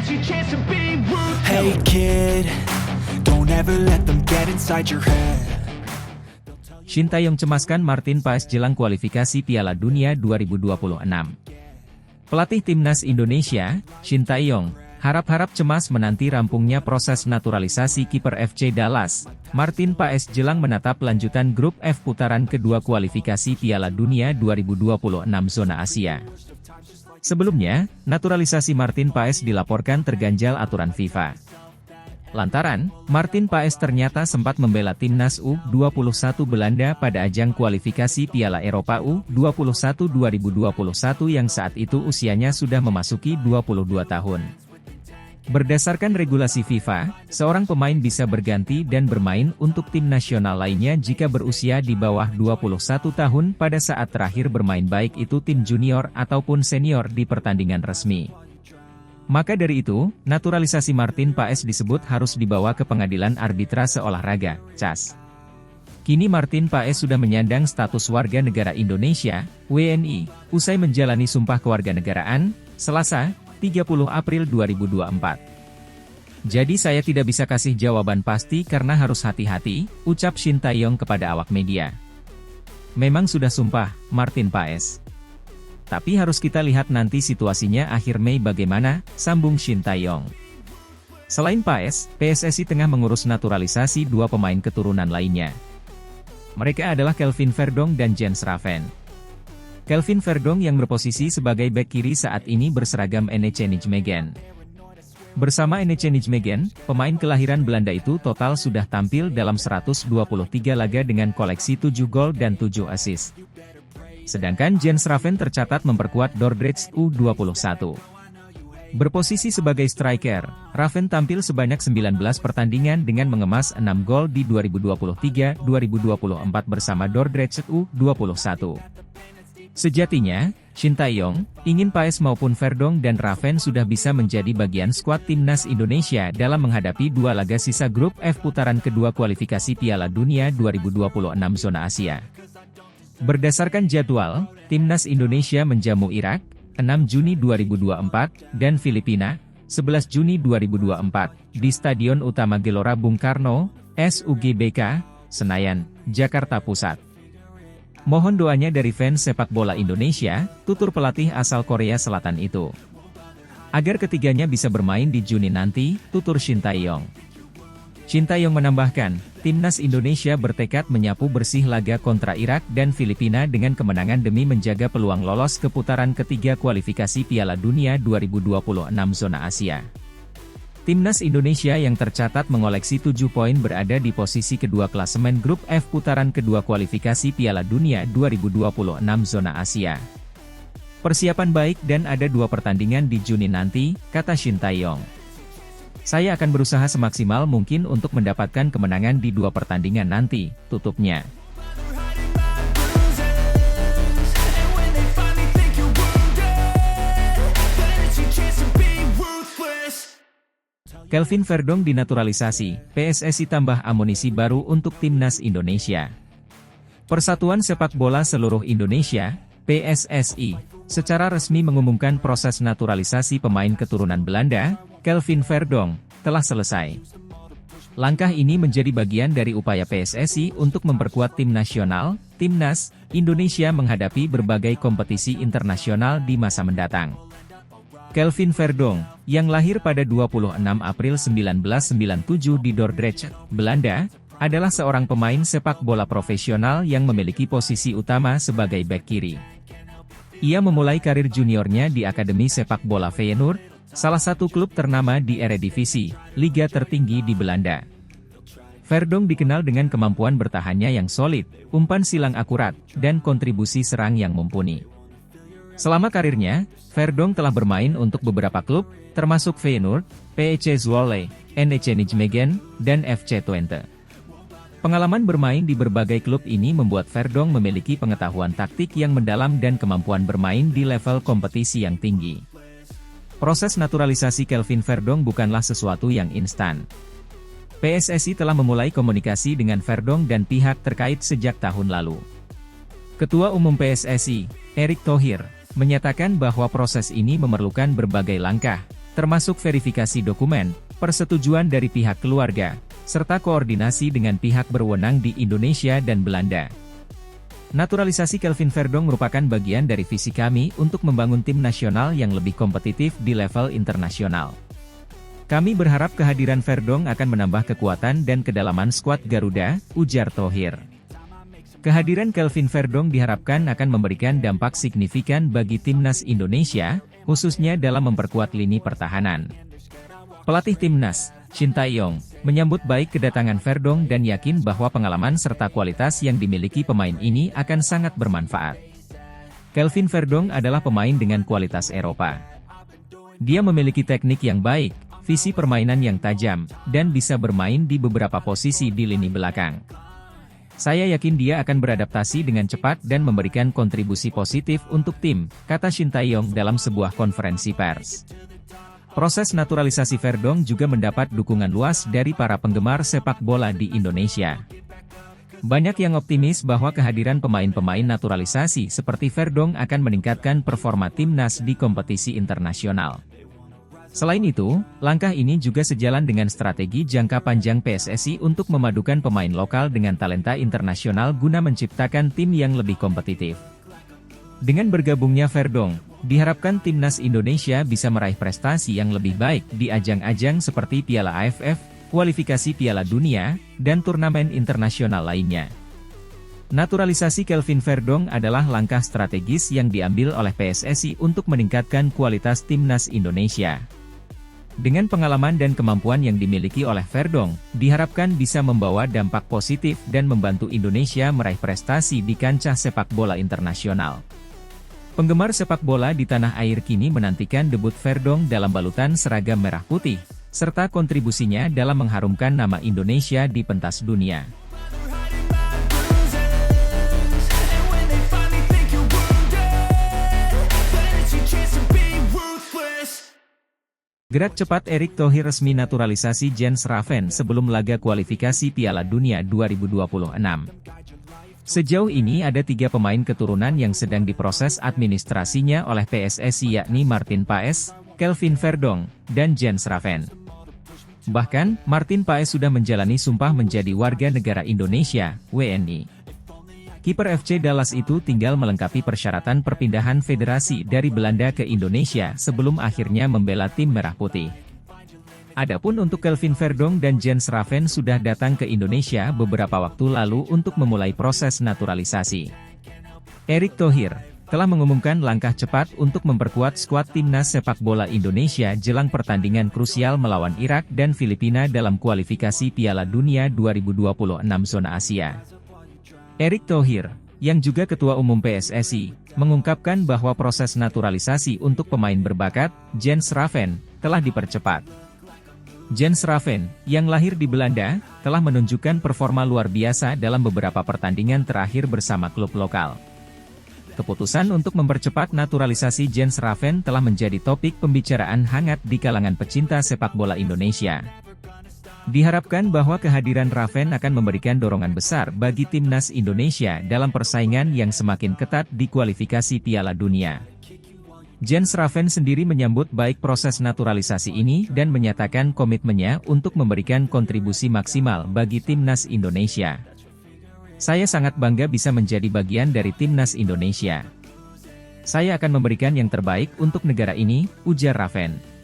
Hey kid, don't ever let them get inside your head. Shin Tae-yong cemaskan Martin Paes jelang kualifikasi Piala Dunia 2026. Pelatih Timnas Indonesia, Shin Tae-yong, harap-harap cemas menanti rampungnya proses naturalisasi kiper FC Dallas, Martin Paes jelang menatap lanjutan grup F putaran kedua kualifikasi Piala Dunia 2026 zona Asia. Sebelumnya, naturalisasi Martin Paes dilaporkan terganjal aturan FIFA. Lantaran, Martin Paes ternyata sempat membela Timnas U21 Belanda pada ajang kualifikasi Piala Eropa U21 2021 yang saat itu usianya sudah memasuki 22 tahun. Berdasarkan regulasi FIFA, seorang pemain bisa berganti dan bermain untuk tim nasional lainnya jika berusia di bawah 21 tahun pada saat terakhir bermain baik itu tim junior ataupun senior di pertandingan resmi. Maka dari itu, naturalisasi Martin Paes disebut harus dibawa ke Pengadilan Arbitrase Olahraga, CAS. Kini Martin Paes sudah menyandang status warga negara Indonesia, WNI, usai menjalani sumpah kewarganegaraan, Selasa, 30 April 2024. Jadi saya tidak bisa kasih jawaban pasti karena harus hati-hati, ucap Shin Tae-yong kepada awak media. Memang sudah sumpah, Martin Paes. Tapi harus kita lihat nanti situasinya akhir Mei bagaimana, sambung Shin Tae-yong. Selain Paes, PSSI tengah mengurus naturalisasi dua pemain keturunan lainnya. Mereka adalah Kelvin Verdong dan Jens Raven. Kelvin Verdong yang berposisi sebagai bek kiri saat ini berseragam NEC Nijmegen. Bersama NEC Nijmegen, pemain kelahiran Belanda itu total sudah tampil dalam 123 laga dengan koleksi 7 gol dan 7 assist. Sedangkan Jens Raven tercatat memperkuat Dordrecht U21. Berposisi sebagai striker, Raven tampil sebanyak 19 pertandingan dengan mengemas 6 gol di 2023-2024 bersama Dordrecht U21. Sejatinya, Shin Tae-yong ingin Paes maupun Verdong dan Raven sudah bisa menjadi bagian skuad Timnas Indonesia dalam menghadapi dua laga sisa grup F putaran kedua kualifikasi Piala Dunia 2026 zona Asia. Berdasarkan jadwal, Timnas Indonesia menjamu Irak, 6 Juni 2024, dan Filipina, 11 Juni 2024, di Stadion Utama Gelora Bung Karno, SUGBK, Senayan, Jakarta Pusat. Mohon doanya dari fans sepak bola Indonesia, tutur pelatih asal Korea Selatan itu. Agar ketiganya bisa bermain di Juni nanti, tutur Shin Tae-yong. Shin Tae-yong menambahkan, Timnas Indonesia bertekad menyapu bersih laga kontra Irak dan Filipina dengan kemenangan demi menjaga peluang lolos ke putaran ketiga kualifikasi Piala Dunia 2026 zona Asia. Timnas Indonesia yang tercatat mengoleksi 7 poin berada di posisi kedua klasemen grup F putaran kedua kualifikasi Piala Dunia 2026 zona Asia. Persiapan baik dan ada 2 pertandingan di Juni nanti, kata Shin Tae-yong. Saya akan berusaha semaksimal mungkin untuk mendapatkan kemenangan di 2 pertandingan nanti, tutupnya. Kelvin Verdong dinaturalisasi, PSSI tambah amunisi baru untuk Timnas Indonesia. Persatuan Sepak Bola Seluruh Indonesia, PSSI, secara resmi mengumumkan proses naturalisasi pemain keturunan Belanda, Kelvin Verdong, telah selesai. Langkah ini menjadi bagian dari upaya PSSI untuk memperkuat tim nasional, Timnas, Indonesia menghadapi berbagai kompetisi internasional di masa mendatang. Kelvin Verdong, yang lahir pada 26 April 1997 di Dordrecht, Belanda, adalah seorang pemain sepak bola profesional yang memiliki posisi utama sebagai bek kiri. Ia memulai karir juniornya di Akademi Sepak Bola Feyenoord, salah satu klub ternama di Eredivisie, liga tertinggi di Belanda. Verdong dikenal dengan kemampuan bertahannya yang solid, umpan silang akurat, dan kontribusi serang yang mumpuni. Selama karirnya, Verdong telah bermain untuk beberapa klub, termasuk Feyenoord, PEC Zwolle, NEC Nijmegen, dan FC Twente. Pengalaman bermain di berbagai klub ini membuat Verdong memiliki pengetahuan taktik yang mendalam dan kemampuan bermain di level kompetisi yang tinggi. Proses naturalisasi Kelvin Verdong bukanlah sesuatu yang instan. PSSI telah memulai komunikasi dengan Verdong dan pihak terkait sejak tahun lalu. Ketua Umum PSSI, Erick Thohir, menyatakan bahwa proses ini memerlukan berbagai langkah, termasuk verifikasi dokumen, persetujuan dari pihak keluarga, serta koordinasi dengan pihak berwenang di Indonesia dan Belanda. Naturalisasi Kelvin Verdong merupakan bagian dari visi kami untuk membangun tim nasional yang lebih kompetitif di level internasional. Kami berharap kehadiran Verdong akan menambah kekuatan dan kedalaman skuad Garuda, ujar Thohir. Kehadiran Kelvin Verdong diharapkan akan memberikan dampak signifikan bagi timnas Indonesia, khususnya dalam memperkuat lini pertahanan. Pelatih timnas, Shin Tae-yong, menyambut baik kedatangan Verdong dan yakin bahwa pengalaman serta kualitas yang dimiliki pemain ini akan sangat bermanfaat. Kelvin Verdong adalah pemain dengan kualitas Eropa. Dia memiliki teknik yang baik, visi permainan yang tajam, dan bisa bermain di beberapa posisi di lini belakang. Saya yakin dia akan beradaptasi dengan cepat dan memberikan kontribusi positif untuk tim, kata Shin Tae-yong dalam sebuah konferensi pers. Proses naturalisasi Verdong juga mendapat dukungan luas dari para penggemar sepak bola di Indonesia. Banyak yang optimis bahwa kehadiran pemain-pemain naturalisasi seperti Verdong akan meningkatkan performa timnas di kompetisi internasional. Selain itu, langkah ini juga sejalan dengan strategi jangka panjang PSSI untuk memadukan pemain lokal dengan talenta internasional guna menciptakan tim yang lebih kompetitif. Dengan bergabungnya Verdong, diharapkan timnas Indonesia bisa meraih prestasi yang lebih baik di ajang-ajang seperti Piala AFF, kualifikasi Piala Dunia, dan turnamen internasional lainnya. Naturalisasi Kelvin Verdong adalah langkah strategis yang diambil oleh PSSI untuk meningkatkan kualitas timnas Indonesia. Dengan pengalaman dan kemampuan yang dimiliki oleh Verdong, diharapkan bisa membawa dampak positif dan membantu Indonesia meraih prestasi di kancah sepak bola internasional. Penggemar sepak bola di tanah air kini menantikan debut Verdong dalam balutan seragam merah putih, serta kontribusinya dalam mengharumkan nama Indonesia di pentas dunia. Gerak cepat Erick Thohir resmi naturalisasi Jens Raven sebelum laga kualifikasi Piala Dunia 2026. Sejauh ini ada 3 pemain keturunan yang sedang diproses administrasinya oleh PSSI yakni Martin Paes, Kelvin Verdong, dan Jens Raven. Bahkan, Martin Paes sudah menjalani sumpah menjadi warga negara Indonesia, WNI. Kiper FC Dallas itu tinggal melengkapi persyaratan perpindahan federasi dari Belanda ke Indonesia sebelum akhirnya membela tim Merah Putih. Adapun untuk Kelvin Verdong dan Jens Raven sudah datang ke Indonesia beberapa waktu lalu untuk memulai proses naturalisasi. Erick Thohir telah mengumumkan langkah cepat untuk memperkuat skuad timnas sepak bola Indonesia jelang pertandingan krusial melawan Irak dan Filipina dalam kualifikasi Piala Dunia 2026 zona Asia. Erick Thohir, yang juga Ketua Umum PSSI, mengungkapkan bahwa proses naturalisasi untuk pemain berbakat, Jens Raven, telah dipercepat. Jens Raven, yang lahir di Belanda, telah menunjukkan performa luar biasa dalam beberapa pertandingan terakhir bersama klub lokal. Keputusan untuk mempercepat naturalisasi Jens Raven telah menjadi topik pembicaraan hangat di kalangan pecinta sepak bola Indonesia. Diharapkan bahwa kehadiran Raven akan memberikan dorongan besar bagi timnas Indonesia dalam persaingan yang semakin ketat di kualifikasi Piala Dunia. Jens Raven sendiri menyambut baik proses naturalisasi ini dan menyatakan komitmennya untuk memberikan kontribusi maksimal bagi timnas Indonesia. Saya sangat bangga bisa menjadi bagian dari timnas Indonesia. Saya akan memberikan yang terbaik untuk negara ini, ujar Raven.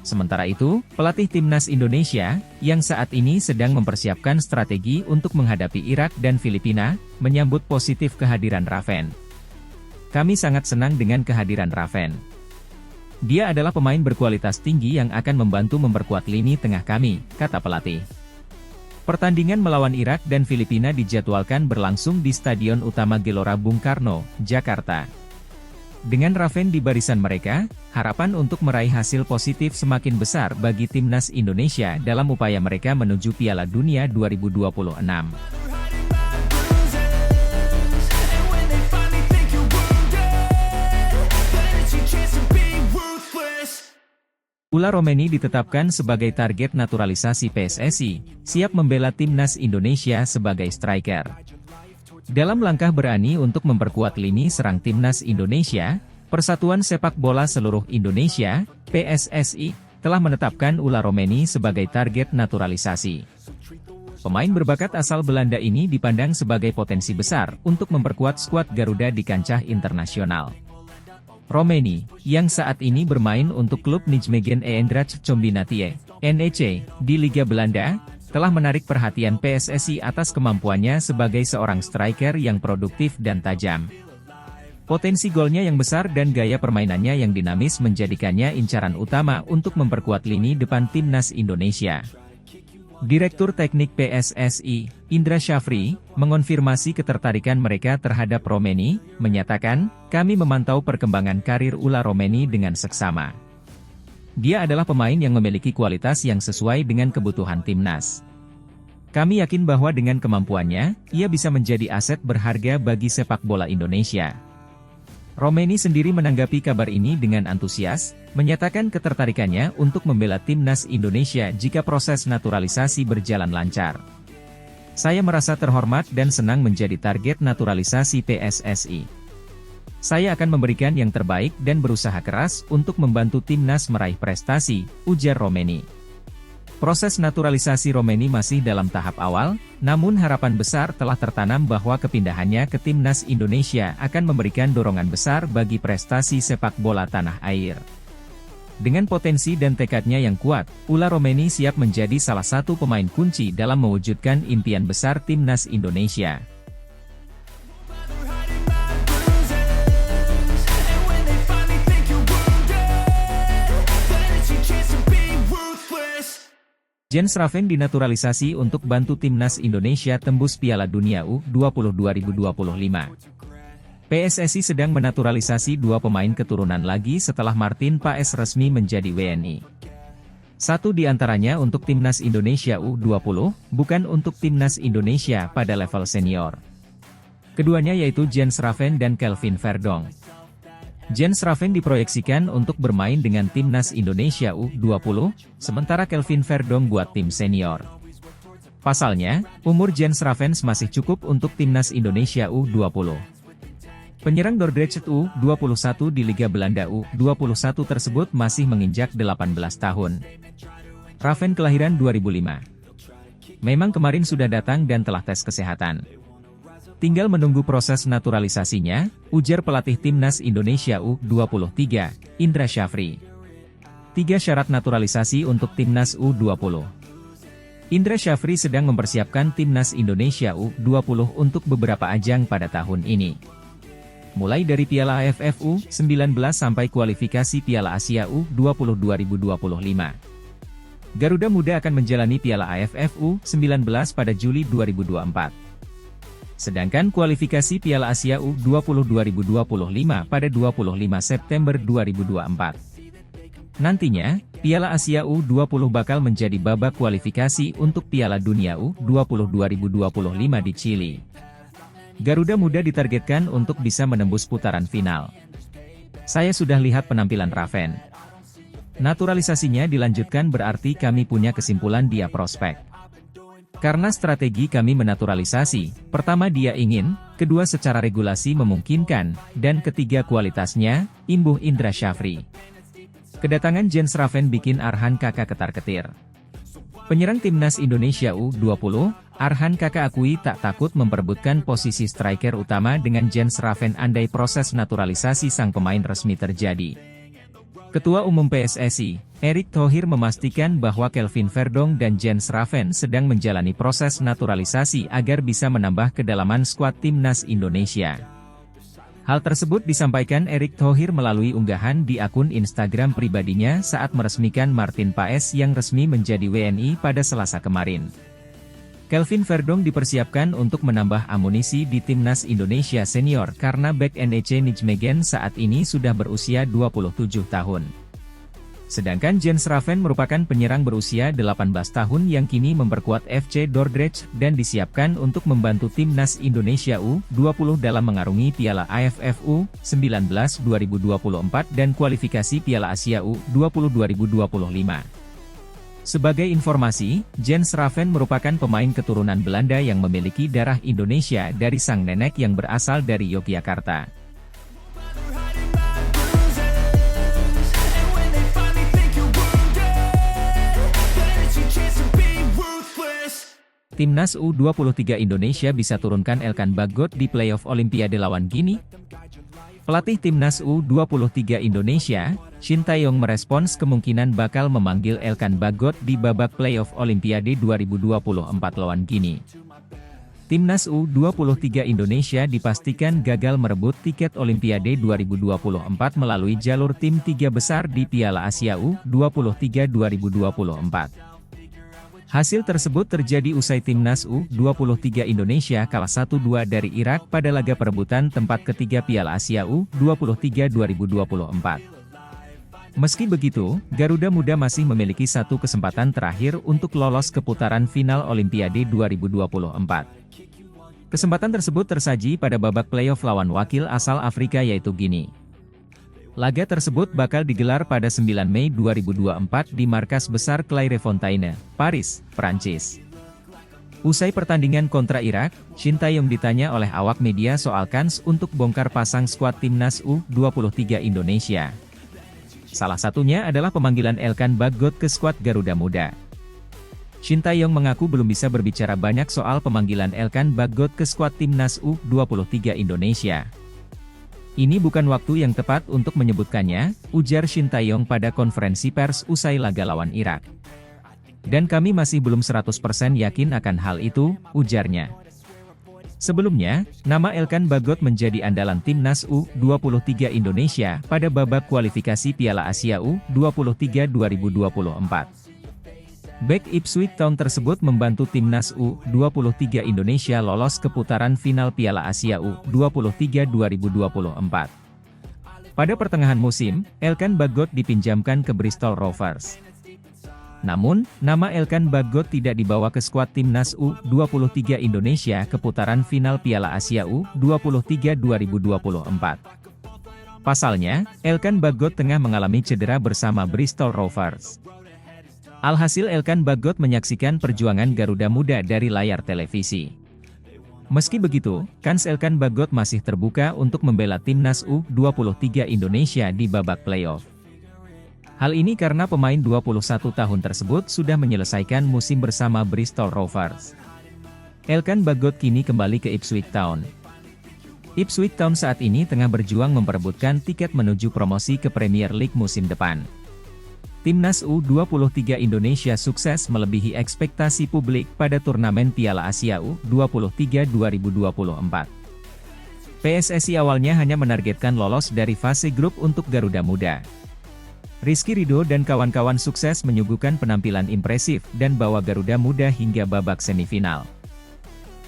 Sementara itu, pelatih timnas Indonesia, yang saat ini sedang mempersiapkan strategi untuk menghadapi Irak dan Filipina, menyambut positif kehadiran Raven. Kami sangat senang dengan kehadiran Raven. Dia adalah pemain berkualitas tinggi yang akan membantu memperkuat lini tengah kami, kata pelatih. Pertandingan melawan Irak dan Filipina dijadwalkan berlangsung di Stadion Utama Gelora Bung Karno, Jakarta. Dengan Raven di barisan mereka, harapan untuk meraih hasil positif semakin besar bagi timnas Indonesia dalam upaya mereka menuju Piala Dunia 2026. Ula Romeni ditetapkan sebagai target naturalisasi PSSI, siap membela timnas Indonesia sebagai striker. Dalam langkah berani untuk memperkuat lini serang timnas Indonesia, Persatuan Sepak Bola Seluruh Indonesia, PSSI, telah menetapkan Ula Romeni sebagai target naturalisasi. Pemain berbakat asal Belanda ini dipandang sebagai potensi besar untuk memperkuat skuad Garuda di kancah internasional. Romeni, yang saat ini bermain untuk klub Nijmegen Eendracht Combinatie, NEC, di Liga Belanda, telah menarik perhatian PSSI atas kemampuannya sebagai seorang striker yang produktif dan tajam. Potensi golnya yang besar dan gaya permainannya yang dinamis menjadikannya incaran utama untuk memperkuat lini depan timnas Indonesia. Direktur Teknik PSSI, Indra Syafri, mengonfirmasi ketertarikan mereka terhadap Romeni, menyatakan, "Kami memantau perkembangan karir Ula Romeni dengan seksama. Dia adalah pemain yang memiliki kualitas yang sesuai dengan kebutuhan timnas. Kami yakin bahwa dengan kemampuannya, ia bisa menjadi aset berharga bagi sepak bola Indonesia." Romeni sendiri menanggapi kabar ini dengan antusias, menyatakan ketertarikannya untuk membela timnas Indonesia jika proses naturalisasi berjalan lancar. "Saya merasa terhormat dan senang menjadi target naturalisasi PSSI. Saya akan memberikan yang terbaik dan berusaha keras untuk membantu timnas meraih prestasi," ujar Romeni. Proses naturalisasi Romeni masih dalam tahap awal, namun harapan besar telah tertanam bahwa kepindahannya ke timnas Indonesia akan memberikan dorongan besar bagi prestasi sepak bola tanah air. Dengan potensi dan tekadnya yang kuat, Ula Romeni siap menjadi salah satu pemain kunci dalam mewujudkan impian besar timnas Indonesia. Jens Raven dinaturalisasi untuk bantu timnas Indonesia tembus Piala Dunia U20 2025. PSSI sedang menaturalisasi dua pemain keturunan lagi setelah Martin Paes resmi menjadi WNI. Satu di antaranya untuk timnas Indonesia U20, bukan untuk timnas Indonesia pada level senior. Keduanya yaitu Jens Raven dan Kelvin Verdonk. Jens Raven diproyeksikan untuk bermain dengan timnas Indonesia U20, sementara Kelvin Verdonk buat tim senior. Pasalnya, umur Jens Raven masih cukup untuk timnas Indonesia U20. Penyerang Dordrecht U21 di Liga Belanda U21 tersebut masih menginjak 18 tahun. Raven kelahiran 2005. Memang kemarin sudah datang dan telah tes kesehatan. Tinggal menunggu proses naturalisasinya, ujar pelatih timnas Indonesia U23, Indra Syafri. 3 syarat naturalisasi untuk timnas U20. Indra Syafri sedang mempersiapkan timnas Indonesia U20 untuk beberapa ajang pada tahun ini. Mulai dari Piala AFF U19 sampai kualifikasi Piala Asia U20 2025. Garuda Muda akan menjalani Piala AFF U19 pada Juli 2024. Sedangkan kualifikasi Piala Asia U20 2025 pada 25 September 2024. Nantinya, Piala Asia U20 bakal menjadi babak kualifikasi untuk Piala Dunia U20 2025 di Chili. Garuda Muda ditargetkan untuk bisa menembus putaran final. "Saya sudah lihat penampilan Raven. Naturalisasinya dilanjutkan berarti kami punya kesimpulan dia prospek. Karena strategi kami menaturalisasi, pertama dia ingin, kedua secara regulasi memungkinkan, dan ketiga kualitasnya," imbuh Indra Syafri. Kedatangan Jens Raven bikin Arhan Kakak ketar-ketir. Penyerang timnas Indonesia U20, Arhan Kakak akui tak takut memperebutkan posisi striker utama dengan Jens Raven andai proses naturalisasi sang pemain resmi terjadi. Ketua Umum PSSI, Erick Thohir memastikan bahwa Kelvin Verdonk dan Jens Raven sedang menjalani proses naturalisasi agar bisa menambah kedalaman skuad timnas Indonesia. Hal tersebut disampaikan Erick Thohir melalui unggahan di akun Instagram pribadinya saat meresmikan Martin Paes yang resmi menjadi WNI pada Selasa kemarin. Kelvin Verdonk dipersiapkan untuk menambah amunisi di timnas Indonesia senior karena bek NEC Nijmegen saat ini sudah berusia 27 tahun. Sedangkan Jens Raven merupakan penyerang berusia 18 tahun yang kini memperkuat FC Dordrecht dan disiapkan untuk membantu timnas Indonesia U20 dalam mengarungi Piala AFF U19 2024 dan kualifikasi Piala Asia U20 2025. Sebagai informasi, Jens Raven merupakan pemain keturunan Belanda yang memiliki darah Indonesia dari sang nenek yang berasal dari Yogyakarta. Timnas U23 Indonesia bisa turunkan Elkan Bagot di playoff Olimpiade lawan Gini? Pelatih Timnas U23 Indonesia, Shin Tae-yong merespons kemungkinan bakal memanggil Elkan Bagot di babak playoff Olimpiade 2024 lawan Gini. Timnas U23 Indonesia dipastikan gagal merebut tiket Olimpiade 2024 melalui jalur tim 3 besar di Piala Asia U23 2024. Hasil tersebut terjadi usai Timnas U23 Indonesia kalah 1-2 dari Irak pada laga perebutan tempat ketiga Piala Asia U23 2024. Meski begitu, Garuda Muda masih memiliki satu kesempatan terakhir untuk lolos ke putaran final Olimpiade 2024. Kesempatan tersebut tersaji pada babak playoff lawan wakil asal Afrika yaitu Gini. Laga tersebut bakal digelar pada 9 Mei 2024 di markas besar Clairefontaine, Paris, Prancis. Usai pertandingan kontra Irak, Shin Tae-yong ditanya oleh awak media soal kans untuk bongkar pasang skuad Timnas U23 Indonesia. Salah satunya adalah pemanggilan Elkan Bagot ke skuad Garuda Muda. Shin Tae-yong mengaku belum bisa berbicara banyak soal pemanggilan Elkan Bagot ke skuad Timnas U23 Indonesia. Ini bukan waktu yang tepat untuk menyebutkannya, ujar Shin Tae-yong pada konferensi pers usai laga lawan Irak. Dan kami masih belum 100% yakin akan hal itu, ujarnya. Sebelumnya, nama Elkan Bagot menjadi andalan Timnas U23 Indonesia pada babak kualifikasi Piala Asia U23 2024. Bek Ipswich Town tersebut membantu Timnas U23 Indonesia lolos ke putaran final Piala Asia U23 2024. Pada pertengahan musim, Elkan Bagot dipinjamkan ke Bristol Rovers. Namun, nama Elkan Bagot tidak dibawa ke skuad Timnas U23 Indonesia ke putaran final Piala Asia U23 2024. Pasalnya, Elkan Bagot tengah mengalami cedera bersama Bristol Rovers. Alhasil Elkan Bagot menyaksikan perjuangan Garuda Muda dari layar televisi. Meski begitu, kans Elkan Bagot masih terbuka untuk membela Timnas U23 Indonesia di babak playoff. Hal ini karena pemain 21 tahun tersebut sudah menyelesaikan musim bersama Bristol Rovers. Elkan Bagot kini kembali ke Ipswich Town. Ipswich Town saat ini tengah berjuang memperebutkan tiket menuju promosi ke Premier League musim depan. Timnas U23 Indonesia sukses melebihi ekspektasi publik pada turnamen Piala Asia U23 2024. PSSI awalnya hanya menargetkan lolos dari fase grup untuk Garuda Muda. Rizky Ridho dan kawan-kawan sukses menyuguhkan penampilan impresif dan bawa Garuda Muda hingga babak semifinal.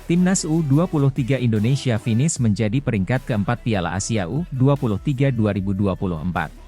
Timnas U23 Indonesia finish menjadi peringkat keempat Piala Asia U23 2024.